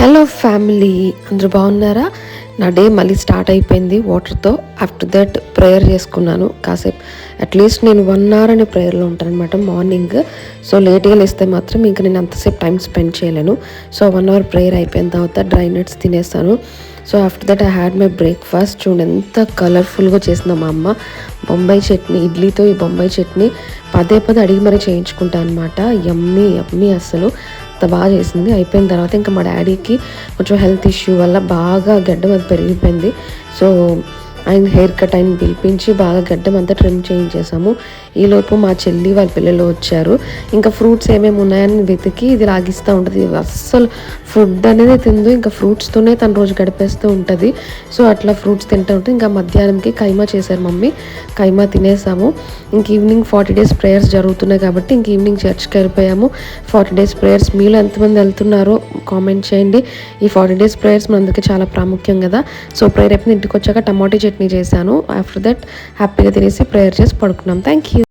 Hello family, అందరూ బాగున్నారా? నా డే మళ్ళీ స్టార్ట్ అయిపోయింది వాటర్తో. ఆఫ్టర్ దట్ ప్రేయర్ చేసుకున్నాను కాసేపు. అట్లీస్ట్ నేను 1 అవర్ అనే ప్రేయర్లో ఉంటాను అనమాట మార్నింగ్. సో లేట్గా లేస్తే మాత్రం ఇంకా నేను అంతసేపు టైం స్పెండ్ చేయలేను. సో 1 అవర్ ప్రేయర్ అయిపోయిన తర్వాత డ్రై నట్స్ తినేస్తాను. So after that I had my breakfast. చూడండి ఎంత కలర్ఫుల్గా చేసిందో మా అమ్మ. బొంబాయి చట్నీ, ఇడ్లీతో ఈ బొంబాయి చట్నీ పదే అడిగి మరీ చేయించుకుంటాను అనమాట. యమ్మీ యమ్మీ, అసలు అంత బాగా చేసింది. అయిపోయిన తర్వాత ఇంకా మా డాడీకి కొంచెం హెల్త్ ఇష్యూ వల్ల బాగా గడ్డం అది పెరిగిపోయింది. సో ఆయన హెయిర్ కట్ ఆయన పిలిపించి బాగా గడ్డం అంతా ట్రిమ్ చేయించేసాము. ఈలోపు మా చెల్లి వాళ్ళ పిల్లలు వచ్చారు. ఇంకా ఫ్రూట్స్ ఏమేమి ఉన్నాయని వెతికి ఇది లాగిస్తూ ఉంటుంది. అస్సలు ఫుడ్ అనేది తిందు, ఇంకా ఫ్రూట్స్తోనే తన రోజు గడిపేస్తూ ఉంటుంది. సో అట్లా ఫ్రూట్స్ తింటూ ఉంటే ఇంకా మధ్యాహ్నంకి కైమా చేశారు మమ్మీ. కైమా తినేసాము. ఇంక ఈవినింగ్ 40 days ప్రేయర్స్ జరుగుతున్నాయి కాబట్టి ఇంక ఈవినింగ్ చర్చ్కి వెళ్ళిపోయాము. 40 days ప్రేయర్స్ మీలో ఎంతమంది వెళ్తున్నారో కామెంట్ చేయండి. ఈ 40 days ప్రేయర్స్ మనందరికీ చాలా ప్రాముఖ్యం కదా. సో ప్రేయర్ అయిపోయింది, ఇంటికి వచ్చాక టమాటో చట్నీ చేశాను. ఆఫ్టర్ దట్ హ్యాపీగా తినేసి ప్రేయర్ చేసి పడుకున్నాం. Thank you.